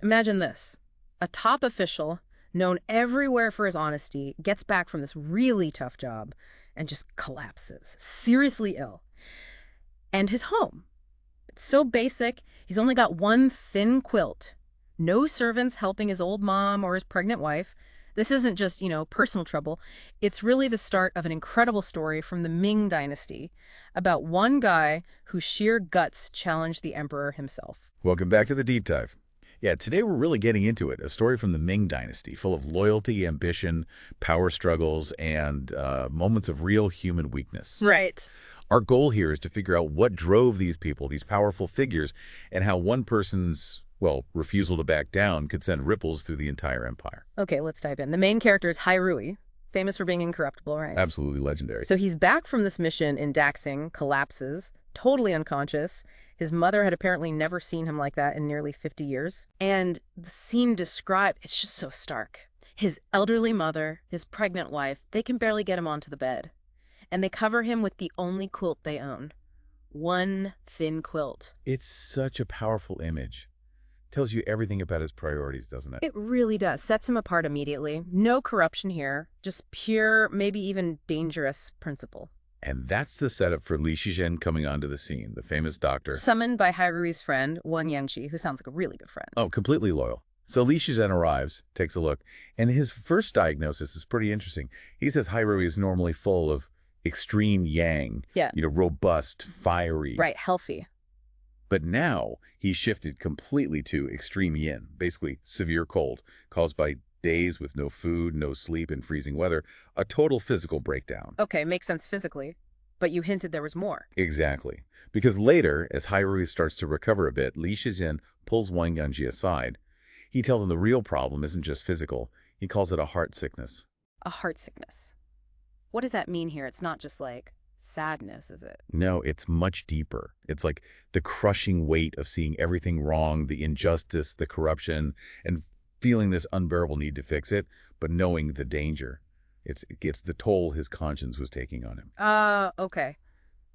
Imagine this. A top official, known everywhere for his honesty, gets back from this really tough job and just collapses, seriously ill. And his home. It's so basic, he's only got one thin quilt. No servants helping his old mom or his pregnant wife. This isn't just, personal trouble. It's really the start of an incredible story from the Ming Dynasty about one guy whose sheer guts challenged the emperor himself. Welcome back to the Deep Dive. Yeah, today we're really getting into it. A story from the Ming Dynasty, full of loyalty, ambition, power struggles, and moments of real human weakness. Right. Our goal here is to figure out what drove these people, these powerful figures, and how one person's, refusal to back down could send ripples through the entire empire. Okay, let's dive in. The main character is Hai Rui, famous for being incorruptible, right? Absolutely legendary. So he's back from this mission in Daxing, collapses, totally unconscious. His mother had apparently never seen him like that in nearly 50 years. And the scene described, it's just so stark. His elderly mother, his pregnant wife, they can barely get him onto the bed. And they cover him with the only quilt they own. One thin quilt. It's such a powerful image. Tells you everything about his priorities, doesn't it? It really does. Sets him apart immediately. No corruption here. Just pure, maybe even dangerous principle. And that's the setup for Li Shizhen coming onto the scene, the famous doctor. Summoned by Hai Rui's friend, Wang Yangqi, who sounds like a really good friend. Oh, completely loyal. So Li Shizhen arrives, takes a look, and his first diagnosis is pretty interesting. He says Hai Rui is normally full of extreme yang. Yeah. Robust, fiery. Right, healthy. But now he's shifted completely to extreme yin, basically severe cold, caused by days with no food, no sleep, and freezing weather, a total physical breakdown. Okay, makes sense physically, but you hinted there was more. Exactly. Because later, as Hai Rui starts to recover a bit, Li Shizhen pulls Wang Yangji aside. He tells him the real problem isn't just physical. He calls it a heart sickness. A heart sickness. What does that mean here? It's not just like sadness, is it? No, it's much deeper. It's like the crushing weight of seeing everything wrong, the injustice, the corruption, and feeling this unbearable need to fix it, but knowing the danger. It's the toll his conscience was taking on him. Okay.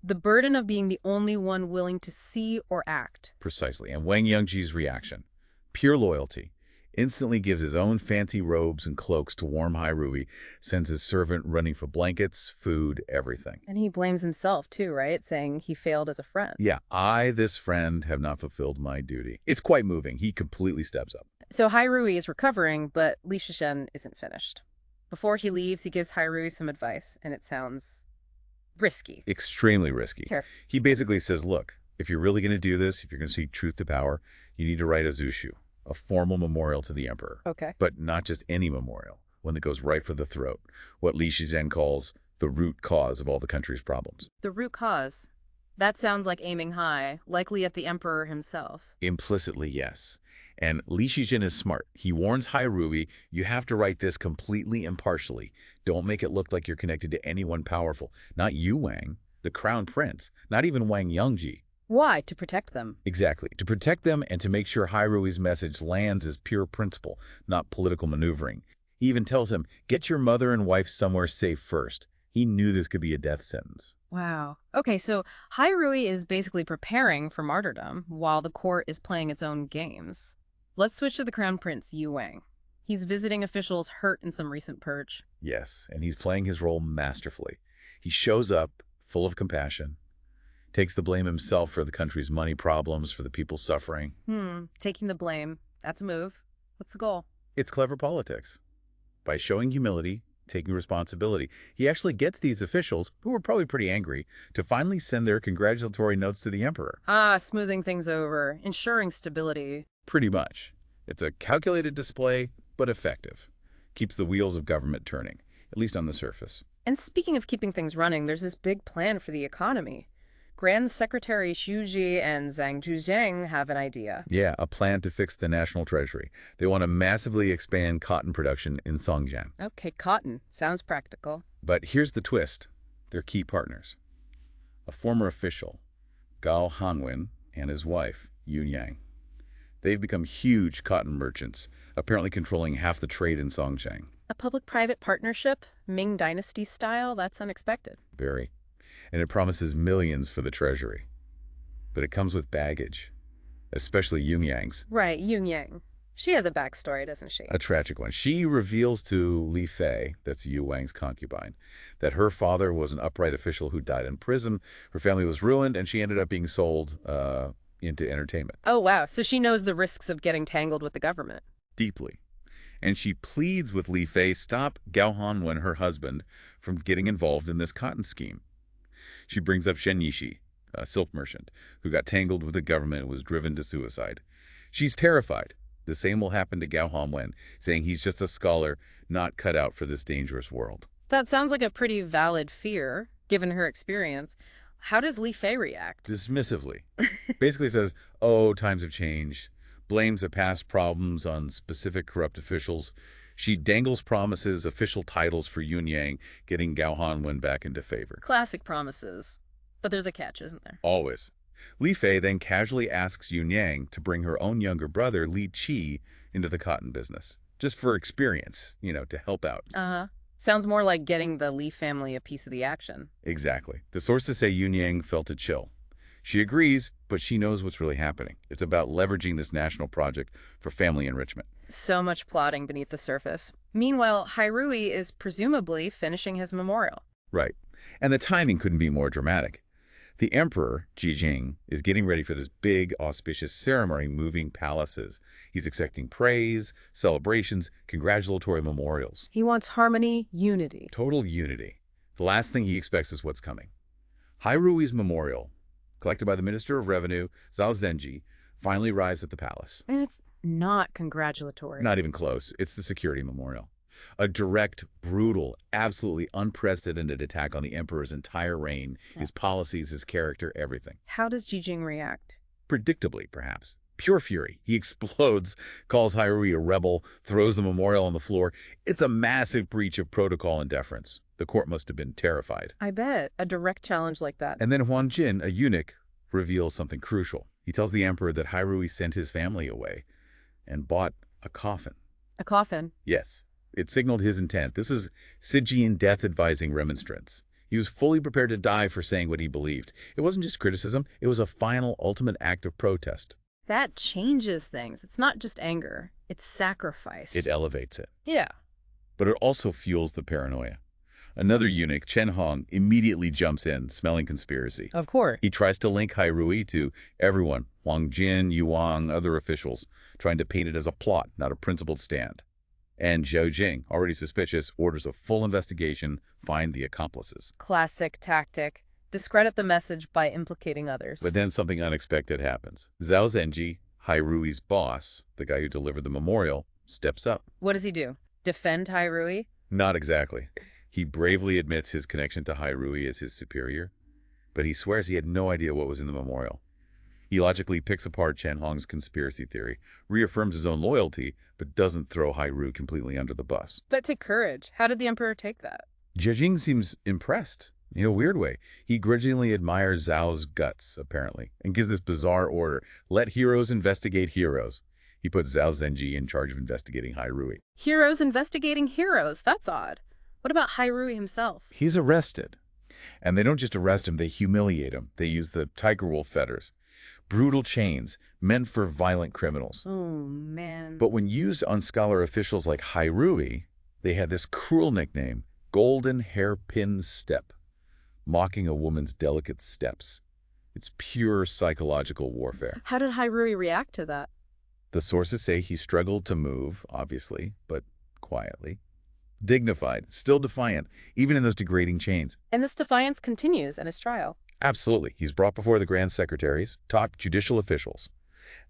The burden of being the only one willing to see or act. Precisely. And Wang Yangji's reaction, pure loyalty, instantly gives his own fancy robes and cloaks to warm Hai Rui, sends his servant running for blankets, food, everything. And he blames himself too, right? Saying he failed as a friend. Yeah, I, this friend, have not fulfilled my duty. It's quite moving. He completely steps up. So Hai Rui is recovering, but Li Shizhen isn't finished. Before he leaves, he gives Hai Rui some advice, and it sounds risky. Extremely risky. Here. He basically says, look, if you're really going to do this, if you're going to seek truth to power, you need to write a zushu, a formal memorial to the emperor. Okay. But not just any memorial, one that goes right for the throat, what Li Shizhen calls the root cause of all the country's problems. The root cause? That sounds like aiming high, likely at the emperor himself. Implicitly, yes. And Li Shizhen is smart. He warns Hai Rui, you have to write this completely impartially. Don't make it look like you're connected to anyone powerful. Not you, Wang, the crown prince, not even Wang Yangji. Why? To protect them. Exactly. To protect them and to make sure Hai Rui's message lands as pure principle, not political maneuvering. He even tells him, get your mother and wife somewhere safe first. He knew this could be a death sentence. Wow. Okay, so Hai Rui is basically preparing for martyrdom while the court is playing its own games. Let's switch to the Crown Prince, Yu Wang. He's visiting officials hurt in some recent purge. Yes, and he's playing his role masterfully. He shows up, full of compassion, takes the blame himself for the country's money problems, for the people suffering. Taking the blame. That's a move. What's the goal? It's clever politics. By showing humility, taking responsibility, he actually gets these officials, who were probably pretty angry, to finally send their congratulatory notes to the emperor. Smoothing things over, ensuring stability. Pretty much. It's a calculated display, but effective. Keeps the wheels of government turning, at least on the surface. And speaking of keeping things running, there's this big plan for the economy. Grand Secretary Xu Ji and Zhang Zhuzhang have an idea. Yeah, a plan to fix the national treasury. They want to massively expand cotton production in Songjiang. Okay, cotton. Sounds practical. But here's the twist. They're key partners. A former official, Gao Hanwen, and his wife, Yun Yang. They've become huge cotton merchants, apparently controlling half the trade in Songjiang. A public-private partnership? Ming Dynasty style? That's unexpected. Very. And it promises millions for the treasury. But it comes with baggage, especially Yun Yang's. Right, Yun Yang. She has a backstory, doesn't she? A tragic one. She reveals to Li Fei, that's Yu Wang's concubine, that her father was an upright official who died in prison. Her family was ruined, and she ended up being sold into entertainment. Oh, wow. So she knows the risks of getting tangled with the government. Deeply. And she pleads with Li Fei stop Gao Hanwen, her husband, from getting involved in this cotton scheme. She brings up Shen Yishi, a silk merchant, who got tangled with the government and was driven to suicide. She's terrified. The same will happen to Gao Hanwen, saying he's just a scholar, not cut out for this dangerous world. That sounds like a pretty valid fear, given her experience. How does Li Fei react? Dismissively. Basically says, oh, times have changed. Blames the past problems on specific corrupt officials. She dangles promises, official titles for Yun Yang, getting Gao Hanwen back into favor. Classic promises. But there's a catch, isn't there? Always. Li Fei then casually asks Yun Yang to bring her own younger brother, Li Qi, into the cotton business. Just for experience, to help out. Uh-huh. Sounds more like getting the Li family a piece of the action. Exactly. The sources say Yun Yang felt a chill. She agrees, but she knows what's really happening. It's about leveraging this national project for family enrichment. So much plotting beneath the surface. Meanwhile, Hairui is presumably finishing his memorial. Right. And the timing couldn't be more dramatic. The emperor, Jijing, is getting ready for this big, auspicious ceremony moving palaces. He's expecting praise, celebrations, congratulatory memorials. He wants harmony, unity. Total unity. The last thing he expects is what's coming. Hairui's memorial, collected by the Minister of Revenue, Zhao Zhenji, finally arrives at the palace. And it's not congratulatory. Not even close. It's the security memorial. A direct, brutal, absolutely unprecedented attack on the emperor's entire reign, his policies, his character, everything. How does Jijing react? Predictably, perhaps. Pure fury. He explodes, calls Hairui a rebel, throws the memorial on the floor. It's a massive breach of protocol and deference. The court must have been terrified. I bet. A direct challenge like that. And then Huan Jin, a eunuch, reveals something crucial. He tells the emperor that Hairui sent his family away and bought a coffin. A coffin? Yes. It signaled his intent. This is Stygian death advising remonstrance. He was fully prepared to die for saying what he believed. It wasn't just criticism. It was a final, ultimate act of protest. That changes things. It's not just anger. It's sacrifice. It elevates it. Yeah. But it also fuels the paranoia. Another eunuch, Chen Hong, immediately jumps in, smelling conspiracy. Of course. He tries to link Hairui to everyone, Huang Jin, Yuang, other officials, trying to paint it as a plot, not a principled stand. And Zhou Jing, already suspicious, orders a full investigation, find the accomplices. Classic tactic. Discredit the message by implicating others. But then something unexpected happens. Zhao Zhenji, Hairui's boss, the guy who delivered the memorial, steps up. What does he do? Defend Hairui? Not exactly. He bravely admits his connection to Hairui as his superior, but he swears he had no idea what was in the memorial. He logically picks apart Chen Hong's conspiracy theory, reaffirms his own loyalty, but doesn't throw Hairui completely under the bus. But to courage. How did the emperor take that? Jijing seems impressed, in a weird way. He grudgingly admires Zhao's guts, apparently, and gives this bizarre order: let heroes investigate heroes. He puts Zhao Zhenji in charge of investigating Hairui. Heroes investigating heroes. That's odd. What about Hairui himself? He's arrested. And they don't just arrest him, they humiliate him. They use the tiger wolf fetters. Brutal chains, meant for violent criminals. Oh, man. But when used on scholar officials like Hairui, they had this cruel nickname, Golden Hairpin Step, mocking a woman's delicate steps. It's pure psychological warfare. How did Hairui react to that? The sources say he struggled to move, obviously, but quietly. Dignified, still defiant, even in those degrading chains. And this defiance continues in his trial. Absolutely. He's brought before the grand secretaries, top judicial officials.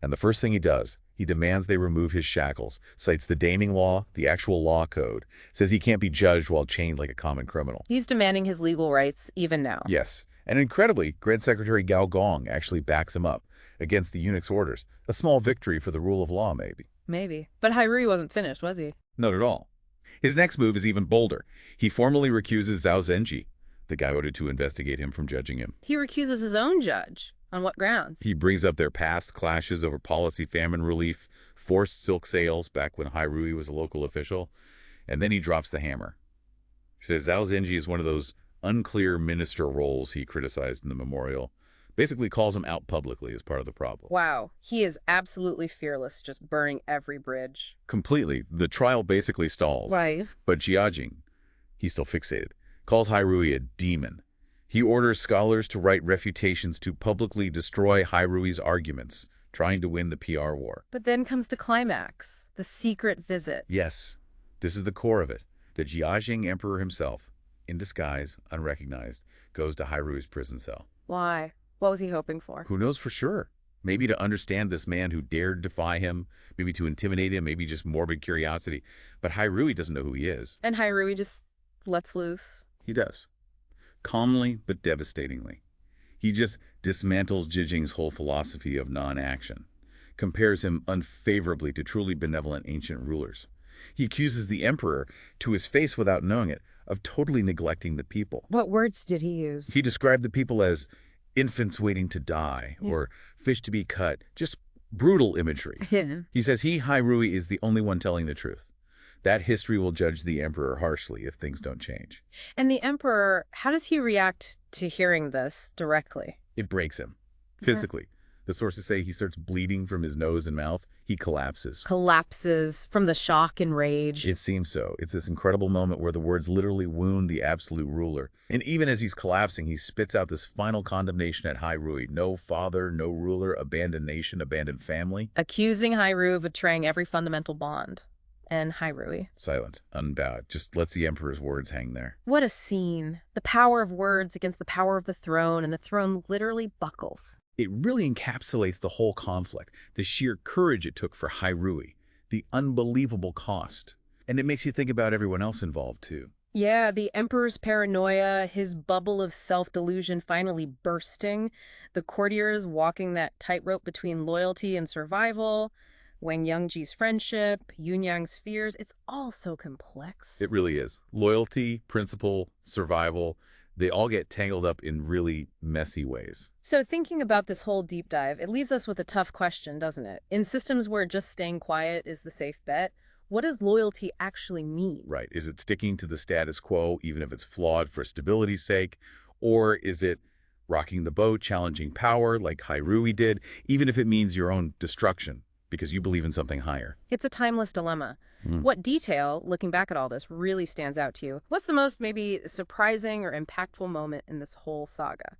And the first thing he does, he demands they remove his shackles, cites the damning law, the actual law code, says he can't be judged while chained like a common criminal. He's demanding his legal rights even now. Yes. And incredibly, Grand Secretary Gao Gong actually backs him up against the eunuch's orders. A small victory for the rule of law, maybe. Maybe. But Hairui wasn't finished, was he? Not at all. His next move is even bolder. He formally recuses Zhao Zhenji, the guy ordered to investigate him, from judging him. He recuses his own judge. On what grounds? He brings up their past clashes over policy famine relief, forced silk sales back when Hairui was a local official, and then he drops the hammer. He says Zhao Zhenji is one of those unclear minister roles he criticized in the memorial, Basically calls him out publicly as part of the problem. Wow, he is absolutely fearless, just burning every bridge. Completely. The trial basically stalls. Right. But Jiajing, he's still fixated, called Hairui a demon. He orders scholars to write refutations to publicly destroy Hairui's arguments, trying to win the PR war. But then comes the climax, the secret visit. Yes, this is the core of it. The Jiajing emperor himself, in disguise, unrecognized, goes to Hairui's prison cell. Why? What was he hoping for? Who knows for sure? Maybe to understand this man who dared defy him, maybe to intimidate him, maybe just morbid curiosity. But Hairui doesn't know who he is. And Hairui just lets loose. He does. Calmly but devastatingly. He just dismantles Jijing's whole philosophy of non-action, compares him unfavorably to truly benevolent ancient rulers. He accuses the emperor, to his face without knowing it, of totally neglecting the people. What words did he use? He described the people as infants waiting to die, or fish to be cut, just brutal imagery. Yeah. He says Hairui is the only one telling the truth. That history will judge the emperor harshly if things don't change. And the emperor, how does he react to hearing this directly? It breaks him, physically. The sources say he starts bleeding from his nose and mouth. He collapses. Collapses from the shock and rage. It seems so. It's this incredible moment where the words literally wound the absolute ruler. And even as he's collapsing, he spits out this final condemnation at Hairui. No father, no ruler, abandoned nation, abandoned family. Accusing Hairui of betraying every fundamental bond. And Hairui. Silent, unbowed, just lets the emperor's words hang there. What a scene. The power of words against the power of the throne, and the throne literally buckles. It really encapsulates the whole conflict, the sheer courage it took for Hairui, the unbelievable cost. And it makes you think about everyone else involved, too. Yeah, the emperor's paranoia, his bubble of self-delusion finally bursting, the courtiers walking that tightrope between loyalty and survival, Wang Yongji's friendship, Yunyang's fears. It's all so complex. It really is. Loyalty, principle, survival, they all get tangled up in really messy ways. So thinking about this whole deep dive, it leaves us with a tough question, doesn't it? In systems where just staying quiet is the safe bet, what does loyalty actually mean? Right. Is it sticking to the status quo, even if it's flawed for stability's sake? Or is it rocking the boat, challenging power like Hairui did, even if it means your own destruction because you believe in something higher? It's a timeless dilemma. What detail, looking back at all this, really stands out to you? What's the most maybe surprising or impactful moment in this whole saga?